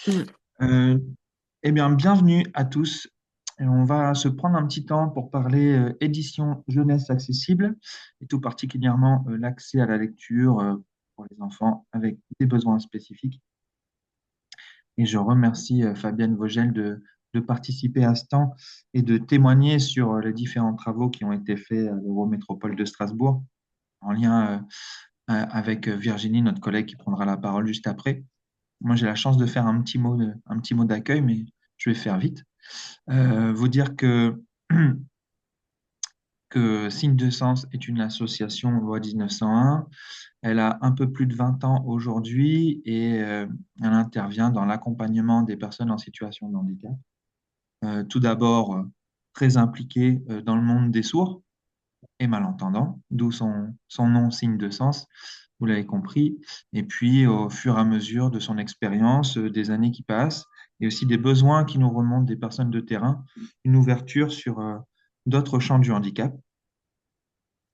Mm. Euh, eh bien, bienvenue à tous. Et on va se prendre un petit temps pour parler édition jeunesse accessible et tout particulièrement l'accès à la lecture pour les enfants avec des besoins spécifiques. Et je remercie Fabienne Vogel de participer à ce temps et de témoigner sur les différents travaux qui ont été faits à l'Eurométropole de Strasbourg en lien avec Virginie, notre collègue qui prendra la parole juste après. Moi, j'ai la chance de faire un petit mot d'accueil, mais je vais faire vite. Vous dire que Signe de Sens est une association loi 1901. Elle a un peu plus de 20 ans aujourd'hui et elle intervient dans l'accompagnement des personnes en situation de handicap. Tout d'abord, très impliquée dans le monde des sourds et malentendants, d'où son nom Signe de Sens, vous l'avez compris. Et puis, au fur et à mesure de son expérience, des années qui passent, et aussi des besoins qui nous remontent des personnes de terrain, une ouverture sur d'autres champs du handicap.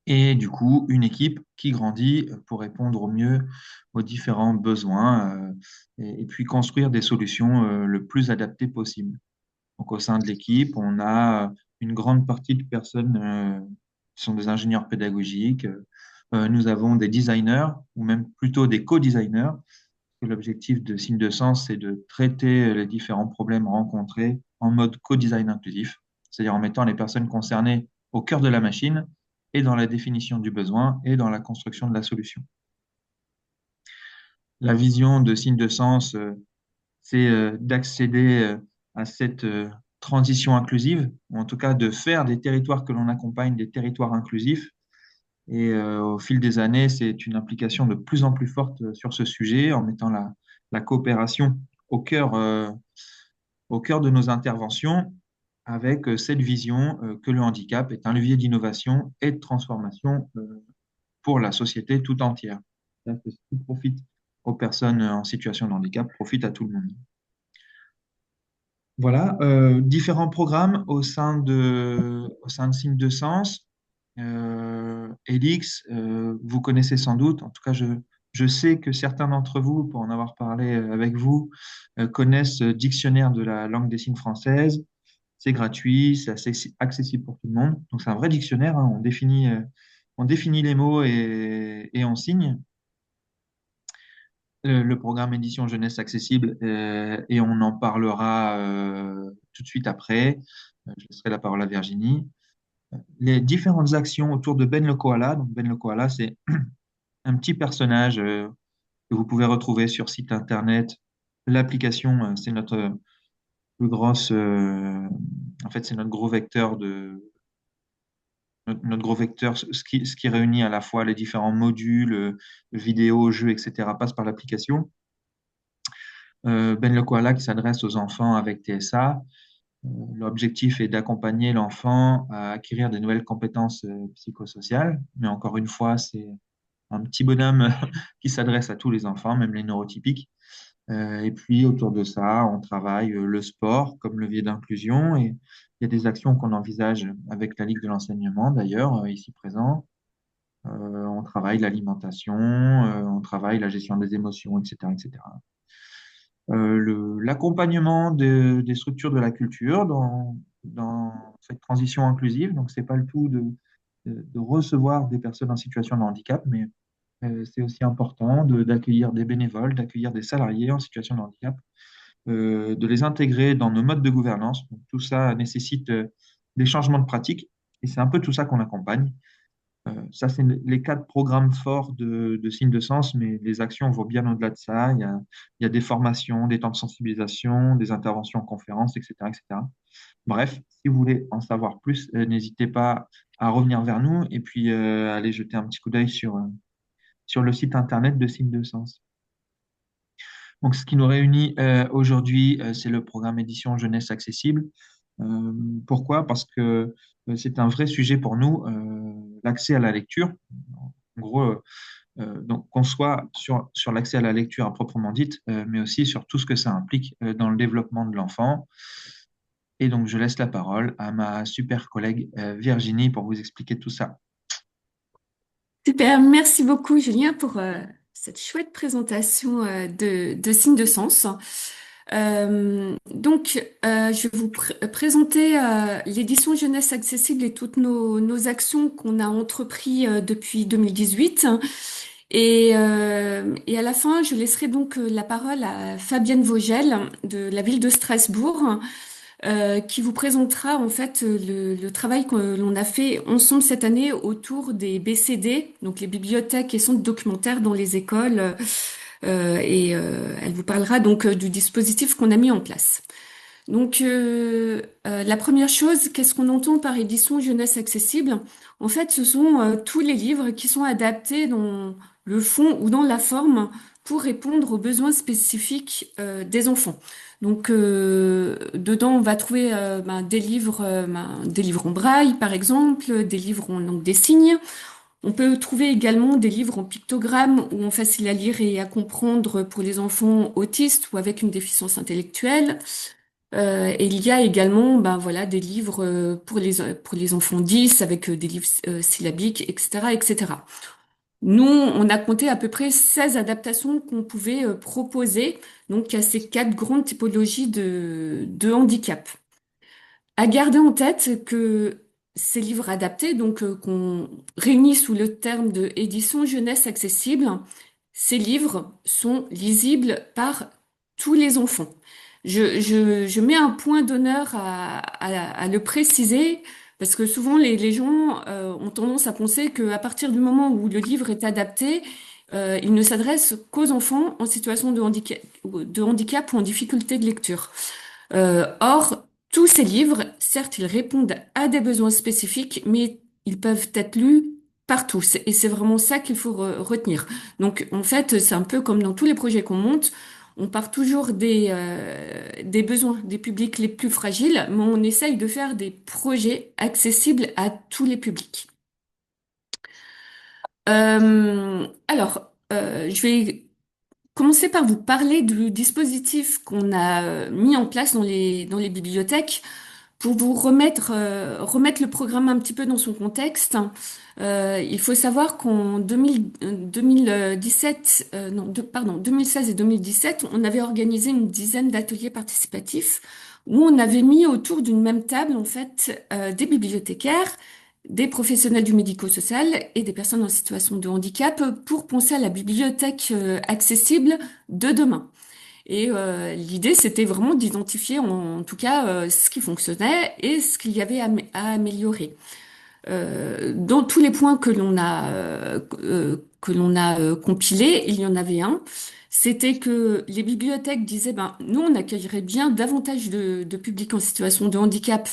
Et du coup, une équipe qui grandit pour répondre au mieux aux différents besoins et puis construire des solutions le plus adaptées possible. Donc, au sein de l'équipe, on a une grande partie de personnes qui sont des ingénieurs pédagogiques. Nous avons des designers ou même plutôt des co-designers. L'objectif de Signe de Sens, c'est de traiter les différents problèmes rencontrés en mode co-design inclusif, c'est-à-dire en mettant les personnes concernées au cœur de la machine et dans la définition du besoin et dans la construction de la solution. La vision de Signe de Sens, c'est d'accéder à cette transition inclusive, ou en tout cas de faire des territoires que l'on accompagne des territoires inclusifs. Et au fil des années, c'est une implication de plus en plus forte sur ce sujet, en mettant la coopération au au cœur de nos interventions, avec cette vision que le handicap est un levier d'innovation et de transformation pour la société tout entière. C'est-à-dire que ce qui profite aux personnes en situation de handicap profite à tout le monde. Voilà, différents programmes au sein de Signe de Sens. Elix, vous connaissez sans doute, en tout cas, je sais que certains d'entre vous, pour en avoir parlé avec vous, connaissent Dictionnaire de la langue des signes française. C'est gratuit, c'est assez accessible pour tout le monde. Donc, c'est un vrai dictionnaire, hein. On définit les mots et on signe le programme édition jeunesse accessible et on en parlera tout de suite après. Je laisserai la parole à Virginie. Les différentes actions autour de Ben le Koala. Donc Ben le Koala, c'est un petit personnage que vous pouvez retrouver sur site internet. L'application, c'est notre plus grosse, en fait, c'est notre gros vecteur notre gros vecteur, ce qui réunit à la fois les différents modules, vidéos, jeux, etc., passe par l'application. Ben le Koala qui s'adresse aux enfants avec TSA. L'objectif est d'accompagner l'enfant à acquérir des nouvelles compétences psychosociales. Mais encore une fois, c'est un petit bonhomme qui s'adresse à tous les enfants, même les neurotypiques. Et puis autour de ça, on travaille le sport comme levier d'inclusion et il y a des actions qu'on envisage avec la Ligue de l'enseignement, d'ailleurs, ici présent. On travaille l'alimentation, on travaille la gestion des émotions, etc., etc. L'accompagnement des structures de la culture dans cette transition inclusive. Donc, c'est pas le tout de recevoir des personnes en situation de handicap, mais c'est aussi important d'accueillir des bénévoles, d'accueillir des salariés en situation de handicap, de les intégrer dans nos modes de gouvernance. Donc, tout ça nécessite des changements de pratique et c'est un peu tout ça qu'on accompagne. Ça, c'est les quatre programmes forts de Signes de Sens, mais les actions vont bien au-delà de ça. Il y a des formations, des temps de sensibilisation, des interventions en conférences, etc., etc. Bref, si vous voulez en savoir plus, n'hésitez pas à revenir vers nous et puis aller jeter un petit coup d'œil sur le site internet de Signes de Sens. Donc, ce qui nous réunit aujourd'hui, c'est le programme édition jeunesse accessible. Euh, Pourquoi? Parce que c'est un vrai sujet pour nous, l'accès à la lecture. En gros, donc qu'on soit sur l'accès à la lecture à proprement dite, mais aussi sur tout ce que ça implique dans le développement de l'enfant. Et donc, je laisse la parole à ma super collègue Virginie pour vous expliquer tout ça. Super, merci beaucoup Julien pour cette chouette présentation de Signes de Sens. Je vais vous présenter l'édition Jeunesse Accessible et toutes nos actions qu'on a entrepris depuis 2018. Et à la fin, je laisserai donc la parole à Fabienne Vogel de la ville de Strasbourg, qui vous présentera en fait le travail que l'on a fait ensemble cette année autour des BCD, donc les bibliothèques et centres documentaires dans les écoles. Elle vous parlera donc du dispositif qu'on a mis en place. La première chose, qu'est-ce qu'on entend par édition jeunesse accessible? En fait, ce sont tous les livres qui sont adaptés dans le fond ou dans la forme pour répondre aux besoins spécifiques des enfants. Dedans, on va trouver des livres en braille, par exemple, des livres en langue des signes. On peut trouver également des livres en pictogrammes ou en facile à lire et à comprendre pour les enfants autistes ou avec une déficience intellectuelle. Et il y a également, des livres pour les enfants 10 avec des livres syllabiques, etc., etc. Nous, on a compté à peu près 16 adaptations qu'on pouvait proposer, donc à ces quatre grandes typologies de handicap. À garder en tête que ces livres adaptés, qu'on réunit sous le terme de édition jeunesse accessible, ces livres sont lisibles par tous les enfants. Je mets un point d'honneur à le préciser parce que souvent les gens ont tendance à penser qu'à partir du moment où le livre est adapté, il ne s'adresse qu'aux enfants en situation de handicap ou en difficulté de lecture. Or, tous ces livres, certes, ils répondent à des besoins spécifiques, mais ils peuvent être lus par tous. Et c'est vraiment ça qu'il faut retenir. Donc, en fait, c'est un peu comme dans tous les projets qu'on monte. On part toujours des besoins des publics les plus fragiles, mais on essaye de faire des projets accessibles à tous les publics. Je vais commencer par vous parler du dispositif qu'on a mis en place dans les bibliothèques. Pour vous remettre le programme un petit peu dans son contexte, il faut savoir qu'en 2017, non, pardon, 2016 et 2017, on avait organisé une dizaine d'ateliers participatifs où on avait mis autour d'une même table, en fait, des bibliothécaires, des professionnels du médico-social et des personnes en situation de handicap pour penser à la bibliothèque accessible de demain. L'idée, c'était vraiment d'identifier en tout cas ce qui fonctionnait et ce qu'il y avait à améliorer. Dans tous les points que l'on a compilés, il y en avait un. C'était que les bibliothèques disaient, ben, nous, on accueillerait bien davantage de publics en situation de handicap,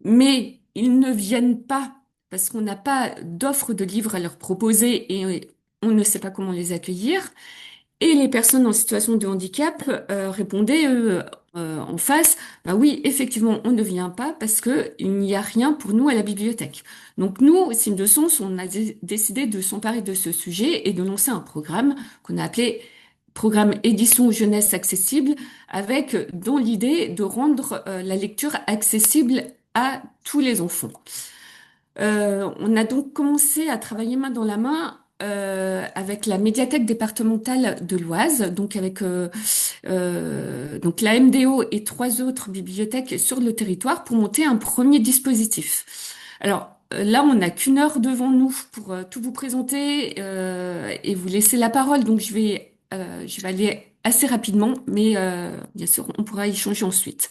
mais ils ne viennent pas parce qu'on n'a pas d'offre de livres à leur proposer et on ne sait pas comment les accueillir. Et les personnes en situation de handicap répondaient en face, bah oui, effectivement, on ne vient pas parce que il n'y a rien pour nous à la bibliothèque. Donc nous, Signe de Sens, on a décidé de s'emparer de ce sujet et de lancer un programme qu'on a appelé Programme Édition Jeunesse Accessible, avec dans l'idée de rendre la lecture accessible à tous les enfants. On a donc commencé à travailler main dans la main avec la médiathèque départementale de l'Oise, donc la MDO et trois autres bibliothèques sur le territoire pour monter un premier dispositif. Là, on n'a qu'une heure devant nous pour tout vous présenter et vous laisser la parole. Donc je vais aller assez rapidement, mais bien sûr, on pourra échanger ensuite.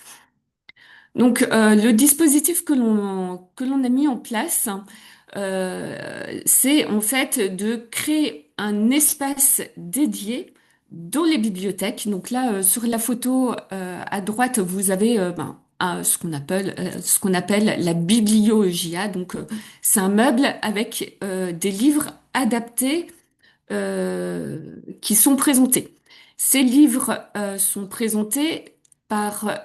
Le dispositif que l'on a mis en place, c'est en fait de créer un espace dédié dans les bibliothèques. Donc là, sur la photo à droite, vous avez ce qu'on appelle la bibliogia. C'est un meuble avec des livres adaptés qui sont présentés. Ces livres sont présentés par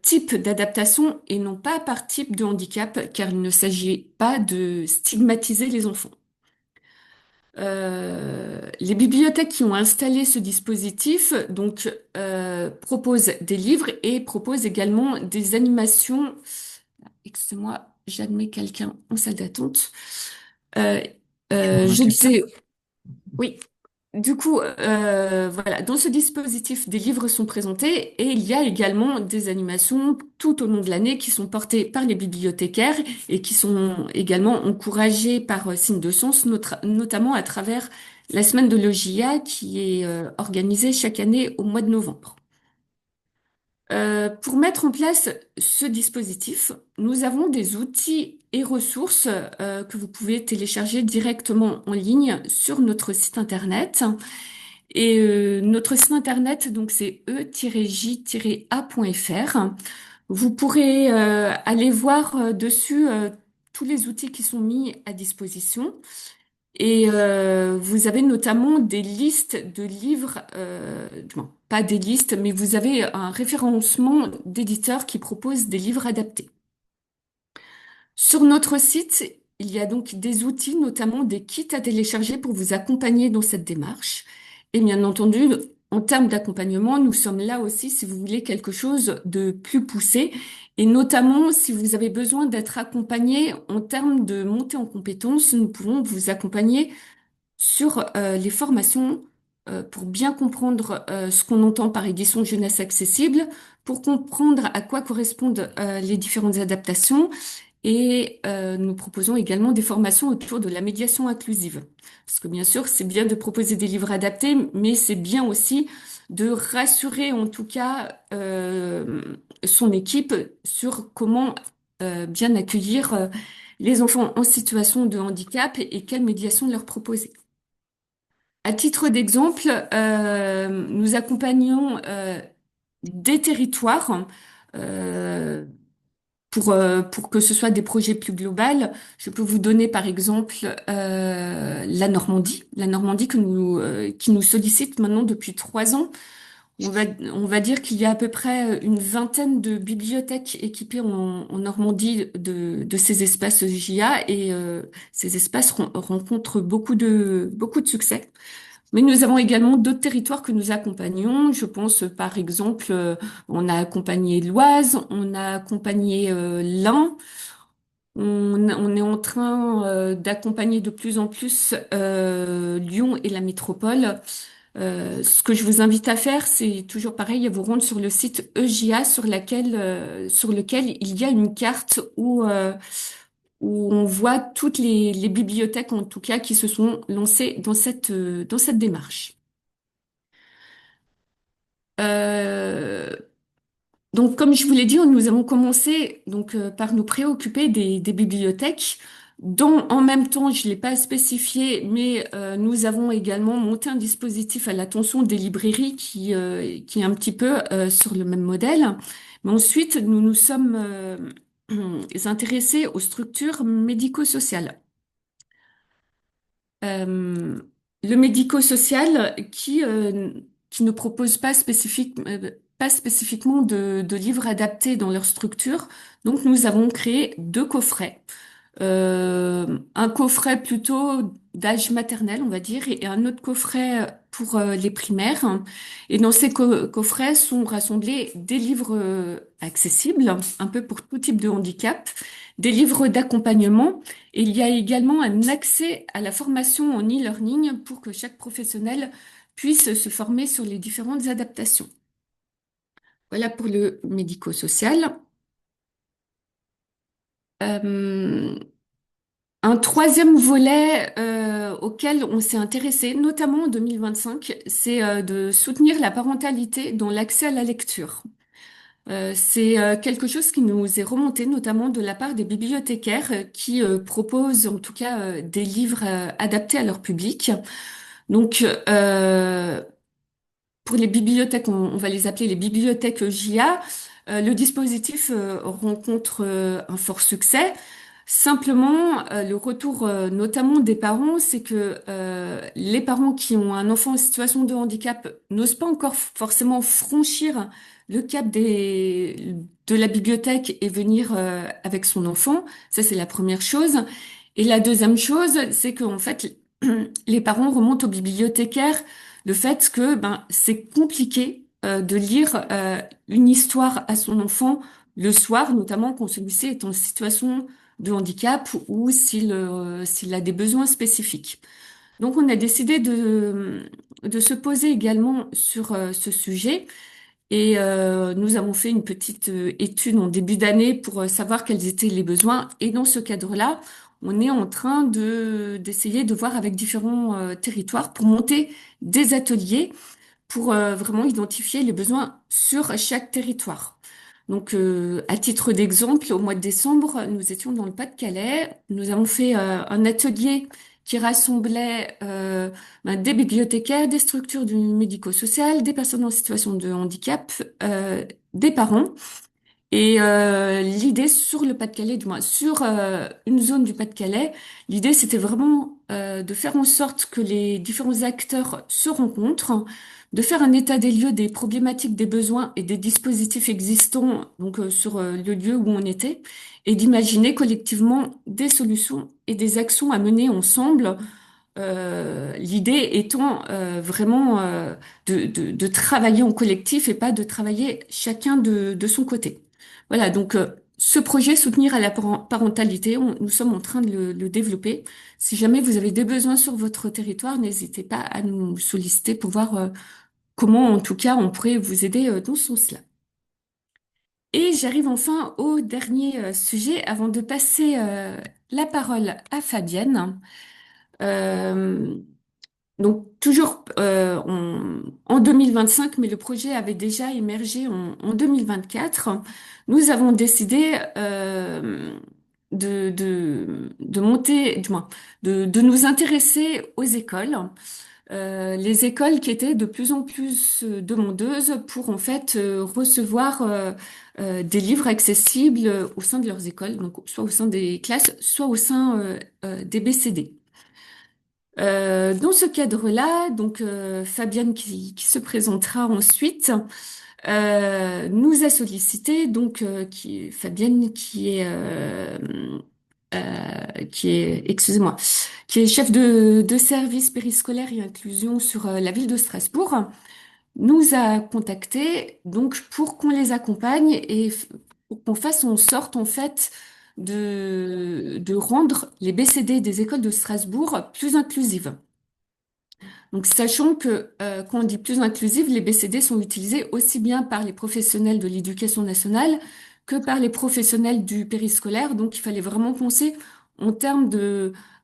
type d'adaptation et non pas par type de handicap, car il ne s'agit pas de stigmatiser les enfants. Les bibliothèques qui ont installé ce dispositif proposent des livres et proposent également des animations. Excusez-moi, j'admets quelqu'un en salle d'attente. Euh, Je m'en je occupe. disais, oui. Du coup, voilà, dans ce dispositif, des livres sont présentés et il y a également des animations tout au long de l'année qui sont portées par les bibliothécaires et qui sont également encouragées par Signe de Sens, notamment à travers la semaine de l'OJA qui est organisée chaque année au mois de novembre. Pour mettre en place ce dispositif, nous avons des outils et ressources que vous pouvez télécharger directement en ligne sur notre site internet. Et notre site internet, donc c'est e-j-a.fr. Vous pourrez aller voir dessus tous les outils qui sont mis à disposition. Et vous avez notamment des listes de livres, bon, pas des listes, mais vous avez un référencement d'éditeurs qui proposent des livres adaptés. Sur notre site, il y a donc des outils, notamment des kits à télécharger pour vous accompagner dans cette démarche. Et bien entendu, en termes d'accompagnement, nous sommes là aussi si vous voulez quelque chose de plus poussé, et notamment si vous avez besoin d'être accompagné en termes de montée en compétences, nous pouvons vous accompagner sur les formations pour bien comprendre ce qu'on entend par édition jeunesse accessible, pour comprendre à quoi correspondent les différentes adaptations. Et nous proposons également des formations autour de la médiation inclusive. Parce que bien sûr, c'est bien de proposer des livres adaptés, mais c'est bien aussi de rassurer en tout cas son équipe sur comment bien accueillir les enfants en situation de handicap et quelle médiation leur proposer. À titre d'exemple, nous accompagnons des territoires euh, pour que ce soit des projets plus globaux. Je peux vous donner par exemple la Normandie qui nous sollicite maintenant depuis 3 ans. On va dire qu'il y a à peu près une vingtaine de bibliothèques équipées en Normandie de ces espaces JA et ces espaces rencontrent beaucoup de succès. Mais nous avons également d'autres territoires que nous accompagnons. Je pense par exemple, on a accompagné l'Oise, on a accompagné l'Ain. On est en train d'accompagner de plus en plus Lyon et la métropole. Ce que je vous invite à faire, c'est toujours pareil, à vous rendre sur le site EJA sur lequel il y a une carte où on voit toutes les bibliothèques, en tout cas, qui se sont lancées dans cette démarche. Euh, donc, comme je vous l'ai dit, nous avons commencé donc par nous préoccuper des bibliothèques, dont en même temps, je ne l'ai pas spécifié, mais nous avons également monté un dispositif à l'attention des librairies qui est un petit peu sur le même modèle. Mais ensuite, nous nous sommes intéressés aux structures médico-sociales. Euh, le médico-social qui ne propose pas spécifiquement de livres adaptés dans leur structure. Donc, nous avons créé 2 coffrets. Un coffret plutôt d'âge maternel, on va dire, et un autre coffret pour les primaires. Et dans ces coffrets sont rassemblés des livres accessibles, un peu pour tout type de handicap, des livres d'accompagnement. Et il y a également un accès à la formation en e-learning pour que chaque professionnel puisse se former sur les différentes adaptations. Voilà pour le médico-social. Euh, Un troisième volet auquel on s'est intéressé, notamment en 2025, c'est de soutenir la parentalité dans l'accès à la lecture. C'est quelque chose qui nous est remonté notamment de la part des bibliothécaires qui proposent en tout cas des livres adaptés à leur public. Donc, pour les bibliothèques, on va les appeler les bibliothèques JA. Le dispositif rencontre un fort succès. Simplement, le retour notamment des parents, c'est que les parents qui ont un enfant en situation de handicap n'osent pas encore forcément franchir le cap de la bibliothèque et venir avec son enfant. Ça, c'est la première chose. Et la deuxième chose, c'est qu'en fait, les parents remontent aux bibliothécaires le fait que ben, c'est compliqué de lire une histoire à son enfant le soir, notamment quand celui-ci est en situation de handicap ou s'il a des besoins spécifiques. Donc, on a décidé de se poser également sur ce sujet et nous avons fait une petite étude en début d'année pour savoir quels étaient les besoins. Et dans ce cadre-là, on est en train d'essayer de voir avec différents territoires pour monter des ateliers pour vraiment identifier les besoins sur chaque territoire. Donc, à titre d'exemple, au mois de décembre, nous étions dans le Pas-de-Calais. Nous avons fait un atelier qui rassemblait des bibliothécaires, des structures du médico-social, des personnes en situation de handicap, des parents. Et l'idée sur le Pas-de-Calais, du moins sur une zone du Pas-de-Calais, l'idée c'était vraiment de faire en sorte que les différents acteurs se rencontrent, de faire un état des lieux des problématiques, des besoins et des dispositifs existants donc sur le lieu où on était, et d'imaginer collectivement des solutions et des actions à mener ensemble. L'idée étant vraiment de travailler en collectif et pas de travailler chacun de son côté. Voilà, donc ce projet Soutenir à la parentalité, nous sommes en train de le développer. Si jamais vous avez des besoins sur votre territoire, n'hésitez pas à nous solliciter pour voir comment, en tout cas, on pourrait vous aider dans ce sens-là. Et j'arrive enfin au dernier sujet avant de passer la parole à Fabienne. Euh, donc toujours en 2025, mais le projet avait déjà émergé en 2024. Nous avons décidé de monter, du moins, de nous intéresser aux écoles, les écoles qui étaient de plus en plus demandeuses pour en fait recevoir des livres accessibles au sein de leurs écoles, donc soit au sein des classes, soit au sein des BCD. Dans ce cadre-là, donc Fabienne qui se présentera ensuite nous a sollicité donc Fabienne excusez-moi qui est chef de service périscolaire et inclusion sur la ville de Strasbourg nous a contacté donc pour qu'on les accompagne et pour qu'on fasse en sorte en fait de rendre les BCD des écoles de Strasbourg plus inclusives. Donc, sachant que quand on dit plus inclusive, les BCD sont utilisés aussi bien par les professionnels de l'éducation nationale que par les professionnels du périscolaire. Donc, il fallait vraiment penser en termes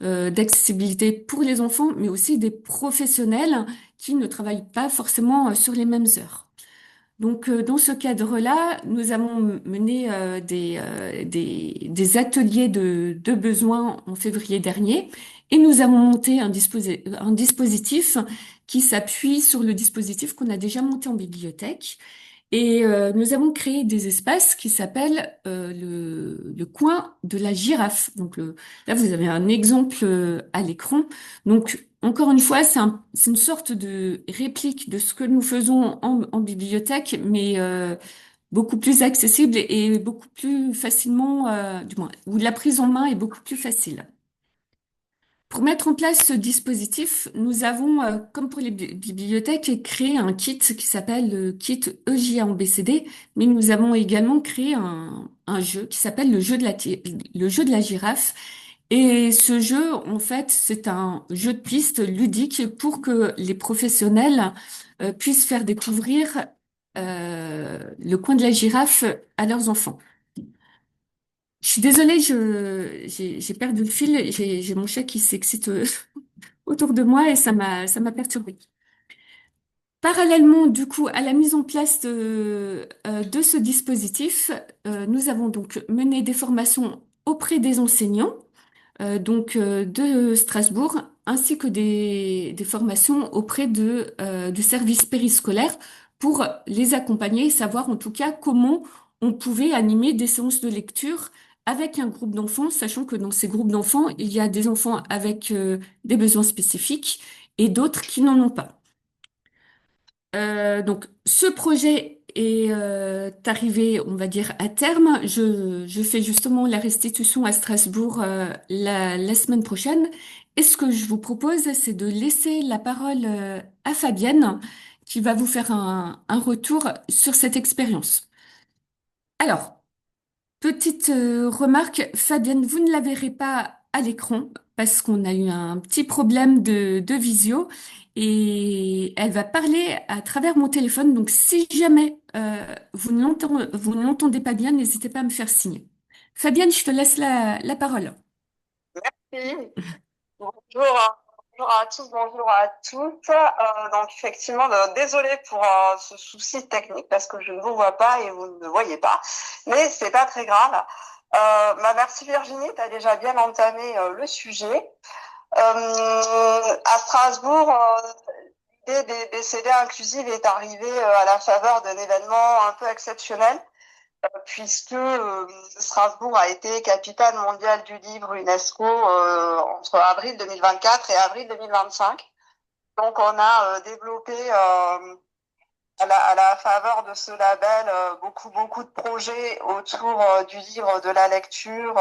d'accessibilité pour les enfants, mais aussi des professionnels qui ne travaillent pas forcément sur les mêmes heures. Donc, dans ce cadre-là, nous avons mené des ateliers de besoins en février dernier et nous avons monté un dispositif qui s'appuie sur le dispositif qu'on a déjà monté en bibliothèque. Et nous avons créé des espaces qui s'appellent le coin de la girafe. Donc là, vous avez un exemple à l'écran. Donc, encore une fois, c'est une sorte de réplique de ce que nous faisons en bibliothèque, mais beaucoup plus accessible et beaucoup plus facilement, du moins, où la prise en main est beaucoup plus facile. Pour mettre en place ce dispositif, nous avons, comme pour les bibliothèques, créé un kit qui s'appelle le kit EJA en BCD, mais nous avons également créé un jeu qui s'appelle le jeu de la girafe. Et ce jeu, en fait, c'est un jeu de piste ludique pour que les professionnels puissent faire découvrir le coin de la girafe à leurs enfants. Je suis désolée, j'ai perdu le fil, j'ai mon chat qui s'excite autour de moi et ça m'a perturbée. Parallèlement, du coup, à la mise en place de ce dispositif, nous avons donc mené des formations auprès des enseignants, de Strasbourg, ainsi que des formations auprès du service périscolaire pour les accompagner et savoir en tout cas comment on pouvait animer des séances de lecture avec un groupe d'enfants, sachant que dans ces groupes d'enfants, il y a des enfants avec des besoins spécifiques et d'autres qui n'en ont pas. Donc, ce projet est arrivé, on va dire, à terme. Je fais justement la restitution à Strasbourg la semaine prochaine. Et ce que je vous propose, c'est de laisser la parole à Fabienne, qui va vous faire un retour sur cette expérience. Alors, petite remarque, Fabienne, vous ne la verrez pas à l'écran parce qu'on a eu un petit problème de visio et elle va parler à travers mon téléphone. Donc, si jamais vous ne l'entendez pas bien, n'hésitez pas à me faire signe. Fabienne, je te laisse la parole. Oui. Bonjour, bonjour à tous, bonjour à toutes. Donc effectivement, désolée pour ce souci technique parce que je ne vous vois pas et vous ne me voyez pas, mais c'est pas très grave. Merci Virginie, tu as déjà bien entamé le sujet. À Strasbourg, l'idée des CD inclusives est arrivée à la faveur d'un événement un peu exceptionnel puisque Strasbourg a été capitale mondiale du livre UNESCO entre avril 2024 et avril 2025. Donc, on a développé à la faveur de ce label beaucoup de projets autour du livre, de la lecture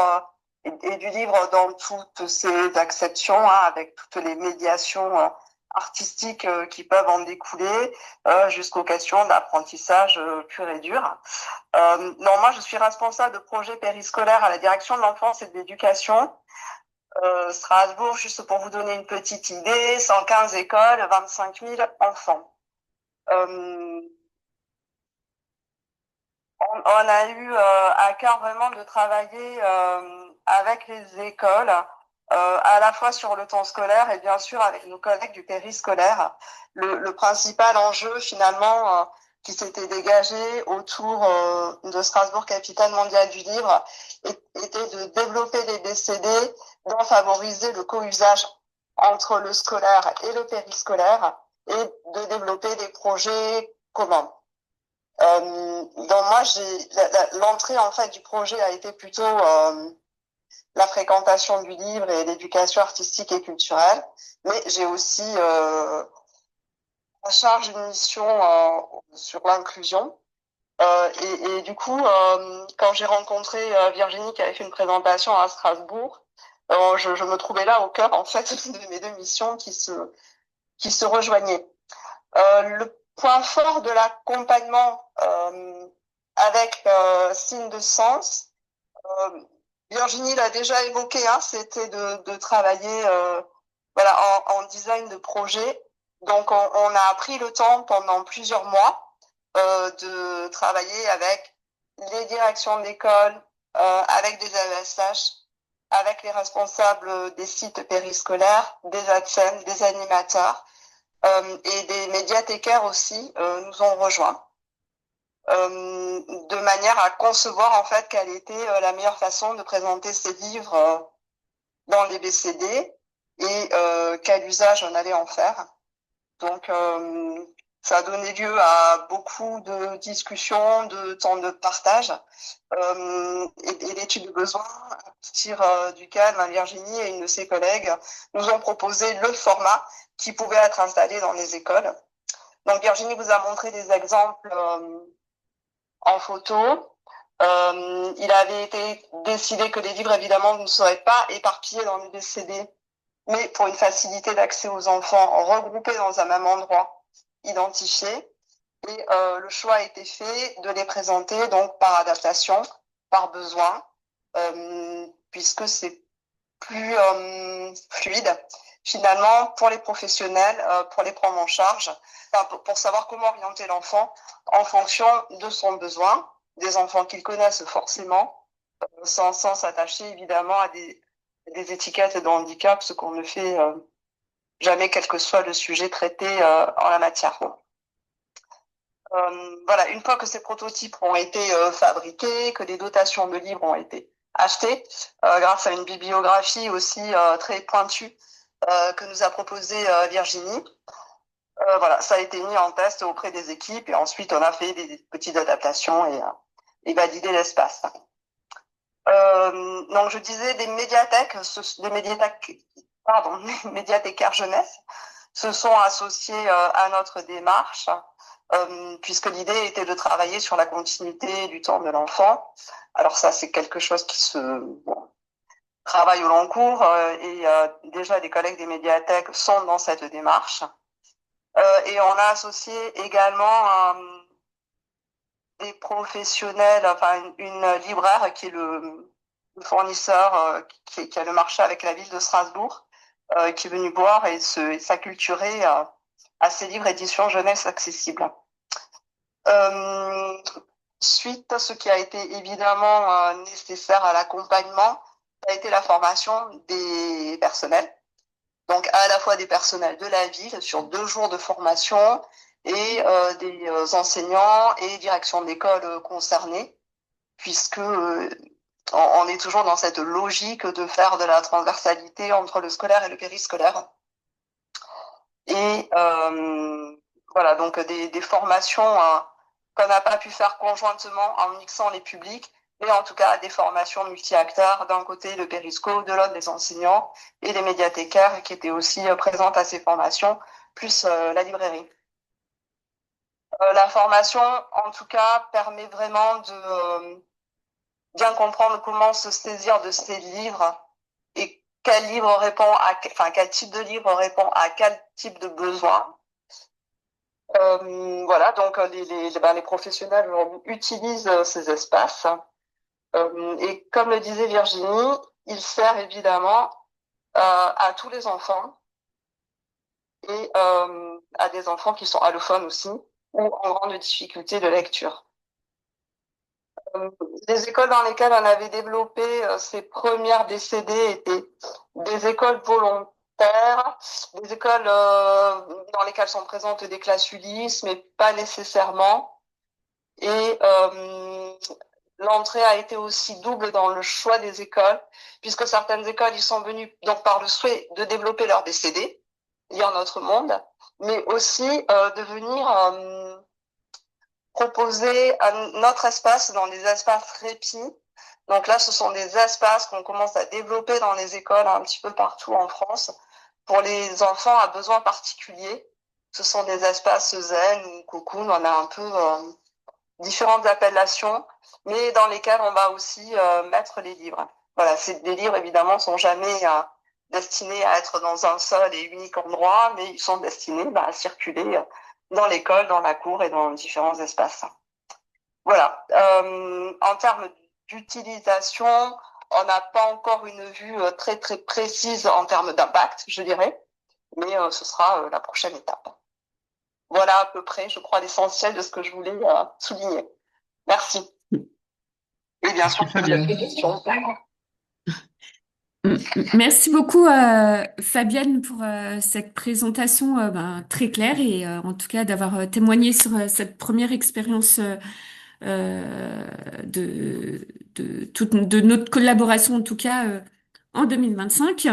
et du livre dans toutes ses acceptions, hein, avec toutes les médiations artistiques qui peuvent en découler, jusqu'aux questions d'apprentissage pur et dur. Non, moi, je suis responsable de projet périscolaire à la direction de l'enfance et de l'éducation. Strasbourg, juste pour vous donner une petite idée, 115 écoles, 25 000 enfants. Euh, on a eu à cœur vraiment de travailler avec les écoles, à la fois sur le temps scolaire et bien sûr avec nos collègues du périscolaire. Le principal enjeu finalement qui s'était dégagé autour de Strasbourg, capitale mondiale du livre, était de développer des BCD, d'en favoriser le co-usage entre le scolaire et le périscolaire et de développer des projets communs. Donc moi, l'entrée en fait du projet a été plutôt la fréquentation du livre et l'éducation artistique et culturelle, mais j'ai aussi en charge une mission sur l'inclusion. Et du coup, quand j'ai rencontré Virginie qui avait fait une présentation à Strasbourg, je me trouvais là au cœur en fait de mes deux missions qui se rejoignaient. Le point fort de l'accompagnement avec signe de sens, Virginie l'a déjà évoqué, hein, c'était de travailler voilà, en design de projet. Donc, on a pris le temps pendant plusieurs mois de travailler avec les directions d'école, avec des AESH, avec les responsables des sites périscolaires, des ATSEM, des animateurs et des médiathécaires aussi nous ont rejoints de manière à concevoir en fait quelle était la meilleure façon de présenter ces livres dans les BCD et quel usage on allait en faire. Donc ça a donné lieu à beaucoup de discussions, de temps de partage et d'études de besoins, à partir duquel Virginie et une de ses collègues nous ont proposé le format qui pouvait être installé dans les écoles. Donc Virginie vous a montré des exemples en photo. Il avait été décidé que les livres, évidemment, ne seraient pas éparpillés dans les BCD, mais pour une facilité d'accès aux enfants, regroupés dans un même endroit, identifié. Et le choix a été fait de les présenter donc par adaptation, par besoin, puisque c'est plus fluide finalement pour les professionnels, pour les prendre en charge, pour savoir comment orienter l'enfant en fonction de son besoin, des enfants qu'ils connaissent forcément, sans s'attacher évidemment à des étiquettes de handicap, ce qu'on ne fait jamais, quel que soit le sujet traité en la matière. Voilà, une fois que ces prototypes ont été fabriqués, que des dotations de livres ont été achetées, grâce à une bibliographie aussi très pointue que nous a proposé Virginie, voilà, ça a été mis en test auprès des équipes et ensuite on a fait des petites adaptations et validé l'espace. Donc je disais des médiathèques, médiathécaires jeunesse se sont associés à notre démarche puisque l'idée était de travailler sur la continuité du temps de l'enfant. Alors ça, c'est quelque chose qui se travaille au long cours et déjà les collègues des médiathèques sont dans cette démarche. Et on a associé également des professionnels, enfin une libraire qui est le fournisseur qui a le marché avec la ville de Strasbourg, qui est venu boire et s'acculturer à ces livres éditions jeunesse accessibles. Euh, Suite, ce qui a été évidemment nécessaire à l'accompagnement, ça a été la formation des personnels. Donc à la fois des personnels de la ville sur 2 jours de formation et des enseignants et directions d'école concernées, puisque on est toujours dans cette logique de faire de la transversalité entre le scolaire et le périscolaire. Et voilà, donc des formations qu'on n'a pas pu faire conjointement en mixant les publics, mais en tout cas des formations multi-acteurs, d'un côté le périsco, de l'autre les enseignants et les médiathécaires qui étaient aussi présentes à ces formations, plus la librairie. La formation, en tout cas, permet vraiment de bien comprendre comment se saisir de ces livres et quel livre répond enfin, quel type de livre répond à quel type de besoin. Voilà, donc les professionnels utilisent ces espaces. Et comme le disait Virginie, il sert évidemment à tous les enfants et à des enfants qui sont allophones aussi ou en grande difficulté de lecture. Les écoles dans lesquelles on avait développé ces premières BCD étaient des écoles volontaires, des écoles dans lesquelles sont présentes des classes Ulysse, mais pas nécessairement. Et l'entrée a été aussi double dans le choix des écoles, puisque certaines écoles y sont venues donc par le souhait de développer leur BCD, lire notre monde, mais aussi de venir proposer un autre espace dans des espaces répit. Donc là, ce sont des espaces qu'on commence à développer dans les écoles un petit peu partout en France pour les enfants à besoins particuliers. Ce sont des espaces zen ou cocoon, on a un peu différentes appellations, mais dans lesquels on va aussi mettre les livres. Voilà, les livres évidemment sont jamais destinés à être dans un seul et unique endroit, mais ils sont destinés à circuler dans l'école, dans la cour et dans différents espaces. Voilà. En termes d'utilisation, on n'a pas encore une vue très très précise en termes d'impact, je dirais, mais ce sera la prochaine étape. Voilà à peu près, je crois, l'essentiel de ce que je voulais souligner. Merci. Et bien sûr, Merci, Fabienne. des questions. Merci beaucoup, Fabienne, pour cette présentation très claire et en tout cas d'avoir témoigné sur cette première expérience de, de notre collaboration, en tout cas en 2025.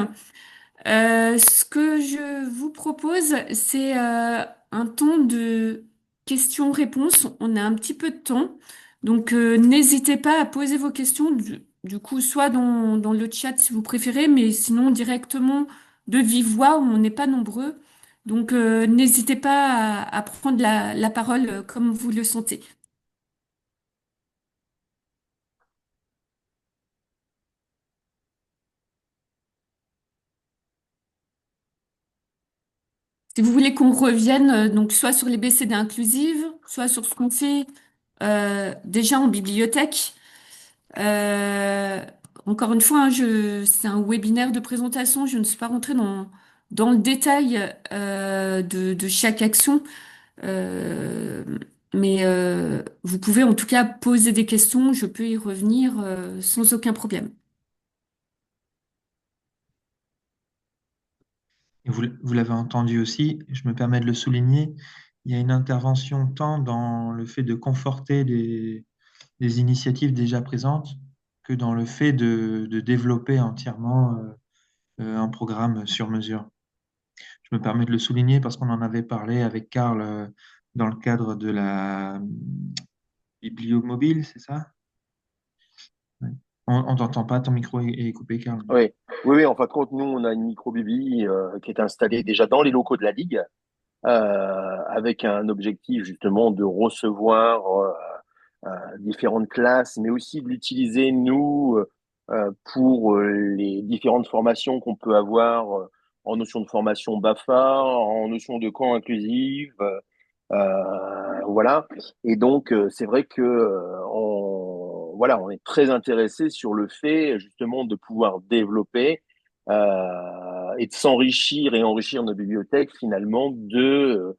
Ce que je vous propose, c'est un temps de questions-réponses. On a un petit peu de temps, donc n'hésitez pas à poser vos questions, du coup, soit dans le chat si vous préférez, mais sinon directement de vive voix, où on n'est pas nombreux. Donc n'hésitez pas à prendre la parole comme vous le sentez. Si vous voulez qu'on revienne, donc soit sur les BCD inclusives, soit sur ce qu'on fait déjà en bibliothèque. Euh, Encore une fois, hein, c'est un webinaire de présentation. Je ne suis pas rentrée dans le détail de chaque action. Euh, mais vous pouvez en tout cas poser des questions. Je peux y revenir sans aucun problème. Et vous l'avez entendu aussi, je me permets de le souligner, il y a une intervention tant dans le fait de conforter des initiatives déjà présentes que dans le fait de développer entièrement un programme sur mesure. Je me permets de le souligner parce qu'on en avait parlé avec Karl dans le cadre de la bibliomobile, c'est ça? Ouais. On t'entend pas, ton micro est coupé, Karl. Oui, oui, en fin de compte, nous, on a une micro-bibi qui est installée déjà dans les locaux de la Ligue, avec un objectif justement de recevoir différentes classes, mais aussi de l'utiliser, nous, pour les différentes formations qu'on peut avoir en notion de formation BAFA, en notion de camp inclusive, voilà. Et donc, c'est vrai que voilà, on est très intéressé sur le fait justement de pouvoir développer et de s'enrichir et enrichir nos bibliothèques finalement de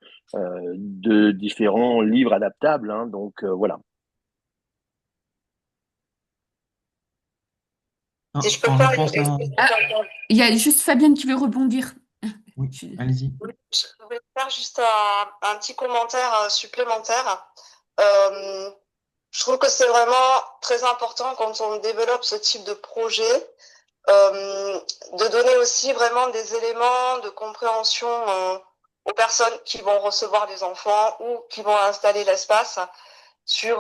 différents livres adaptables, hein. Donc voilà. Si En, je peux en faire réponse à... Ah, il y a juste Fabienne qui veut rebondir. Oui, Je- allez-y. je voulais faire juste un petit commentaire supplémentaire. Euh, je trouve que c'est vraiment très important quand on développe ce type de projet de donner aussi vraiment des éléments de compréhension aux personnes qui vont recevoir les enfants ou qui vont installer l'espace sur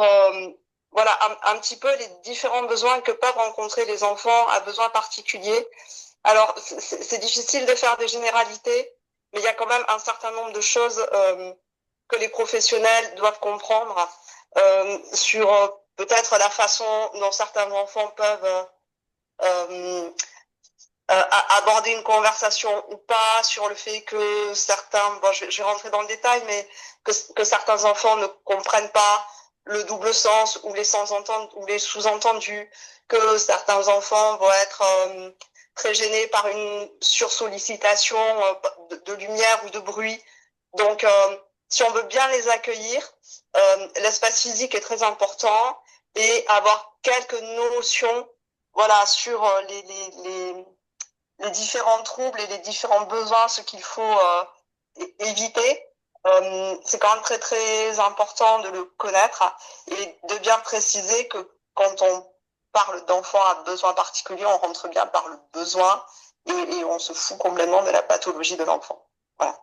voilà un petit peu les différents besoins que peuvent rencontrer les enfants à besoins particuliers. Alors c'est difficile de faire des généralités, mais il y a quand même un certain nombre de choses que les professionnels doivent comprendre sur peut-être la façon dont certains enfants peuvent euh, aborder une conversation ou pas, sur le fait que certains, bon, je vais rentrer dans le détail, mais que certains enfants ne comprennent pas le double sens ou les sens-entendus ou les sous-entendus, que certains enfants vont être très gênés par une sursollicitation de lumière ou de bruit. Donc, si on veut bien les accueillir, l'espace physique est très important et avoir quelques notions, voilà, sur les différents troubles et les différents besoins, ce qu'il faut éviter. C'est quand même très très important de le connaître et de bien préciser que quand on parle d'enfants à besoins particuliers, on rentre bien par le besoin et on se fout complètement de la pathologie de l'enfant. Voilà.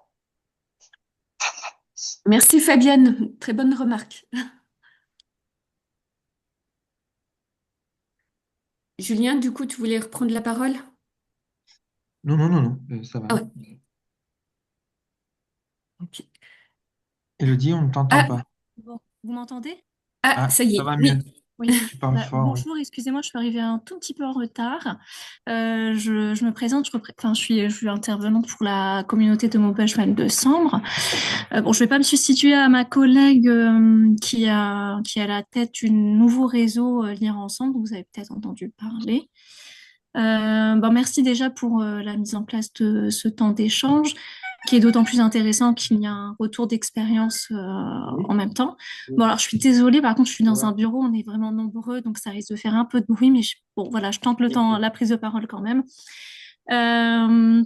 Merci Fabienne, très bonne remarque. Julien, du coup, tu voulais reprendre la parole? Non, non, non, non, ça va. Ah ouais, ok. Élodie, on ne t'entend Ah, pas. Bon, vous m'entendez? ah, Ah, ça y ça est, va mieux. oui. Oui. Tu parles fort, oui. Bonjour, excusez-moi, je suis arrivée un tout petit peu en retard. Je me présente, enfin, je suis intervenante pour la communauté de Maubeuge de Sambre. Bon, je vais pas me substituer à ma collègue qui a la tête du nouveau réseau Lire Ensemble, dont vous avez peut-être entendu parler. Bon, merci déjà pour la mise en place de ce temps d'échange, qui est d'autant plus intéressant qu'il y a un retour d'expérience en même temps. Bon, alors je suis désolée, par contre, je suis dans un bureau, on est vraiment nombreux, donc ça risque de faire un peu de bruit, mais bon, voilà, je tente le temps, la prise de parole quand même. Euh,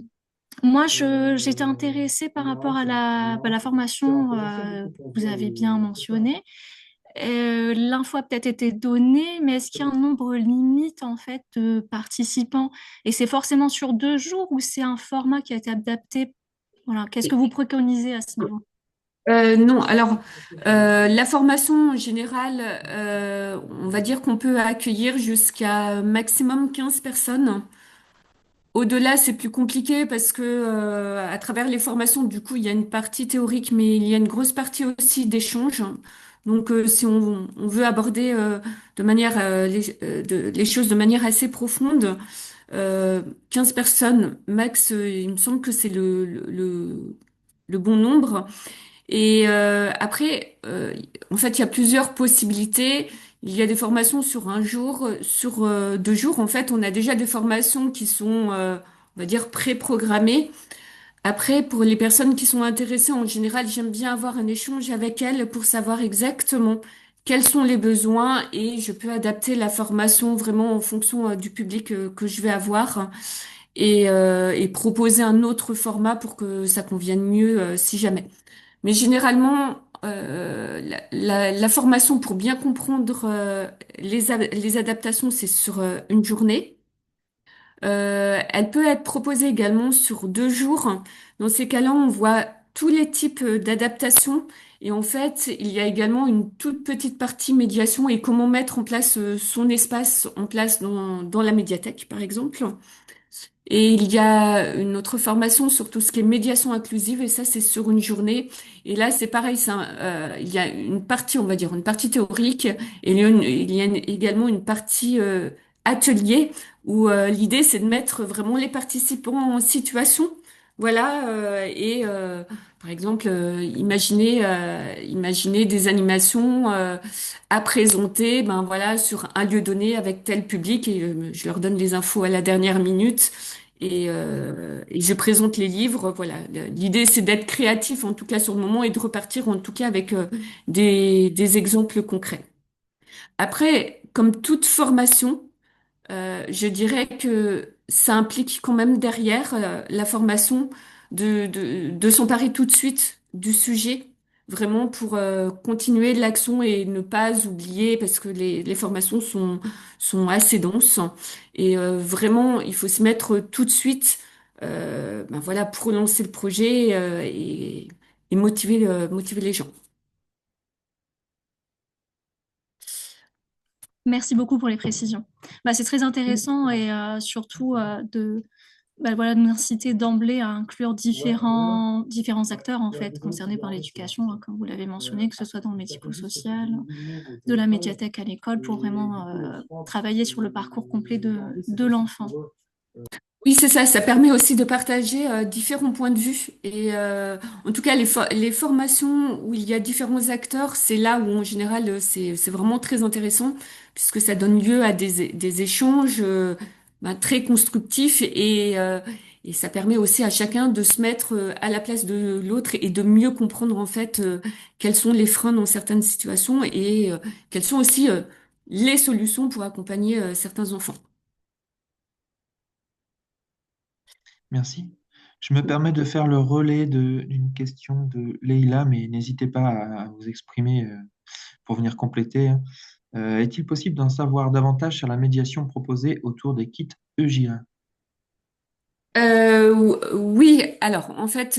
Moi, j'étais intéressée par rapport à la formation que vous avez bien mentionnée. L'info a peut-être été donnée, mais est-ce qu'il y a un nombre limite en fait de participants? Et c'est forcément sur 2 jours ou c'est un format qui a été adapté? Voilà, qu'est-ce que vous préconisez à ce niveau? Non, alors la formation en général, on va dire qu'on peut accueillir jusqu'à maximum 15 personnes. Au-delà, c'est plus compliqué parce que à travers les formations, du coup, il y a une partie théorique, mais il y a une grosse partie aussi d'échange. Donc, si on veut aborder de manière les choses de manière assez profonde, 15 personnes max, il me semble que c'est le bon nombre. Et après, en fait, il y a plusieurs possibilités. Il y a des formations sur un jour, sur 2 jours. En fait, on a déjà des formations qui sont, on va dire, pré-programmées. Après, pour les personnes qui sont intéressées, en général, j'aime bien avoir un échange avec elles pour savoir exactement quels sont les besoins et je peux adapter la formation vraiment en fonction du public que je vais avoir et proposer un autre format pour que ça convienne mieux si jamais. Mais généralement, la formation pour bien comprendre les adaptations, c'est sur une journée. Elle peut être proposée également sur 2 jours. Dans ces cas-là, on voit tous les types d'adaptations. Et en fait, il y a également une toute petite partie médiation et comment mettre en place son espace en place dans la médiathèque, par exemple. Et il y a une autre formation sur tout ce qui est médiation inclusive, et ça, c'est sur une journée. Et là, c'est pareil, il y a une partie, on va dire, une partie théorique, et il y a également une partie atelier, où l'idée, c'est de mettre vraiment les participants en situation, Voilà, par exemple, imaginez des animations à présenter, ben voilà, sur un lieu donné avec tel public et je leur donne les infos à la dernière minute et je présente les livres. Voilà, l'idée c'est d'être créatif en tout cas sur le moment et de repartir en tout cas avec des exemples concrets. Après, comme toute formation, je dirais que ça implique quand même derrière la formation de s'emparer tout de suite du sujet, vraiment pour continuer l'action et ne pas oublier, parce que les formations sont assez denses. Et vraiment, il faut se mettre tout de suite ben voilà, pour lancer le projet et motiver les gens. Merci beaucoup pour les précisions. Bah, c'est très intéressant et surtout voilà, de m'inciter d'emblée à inclure différents acteurs en fait concernés par l'éducation, hein, comme vous l'avez mentionné, que ce soit dans le médico-social, de la médiathèque à l'école, pour vraiment travailler sur le parcours complet de l'enfant. Oui, c'est ça. Ça permet aussi de partager différents points de vue. Et en tout cas, les formations où il y a différents acteurs, c'est là où en général c'est vraiment très intéressant puisque ça donne lieu à des échanges ben, très constructifs et ça permet aussi à chacun de se mettre à la place de l'autre et de mieux comprendre en fait quels sont les freins dans certaines situations et quelles sont aussi les solutions pour accompagner certains enfants. Merci. Je me permets de faire le relais d'une question de Leïla, mais n'hésitez pas à vous exprimer pour venir compléter, hein. Est-il possible d'en savoir davantage sur la médiation proposée autour des kits EJA? Oui, alors en fait,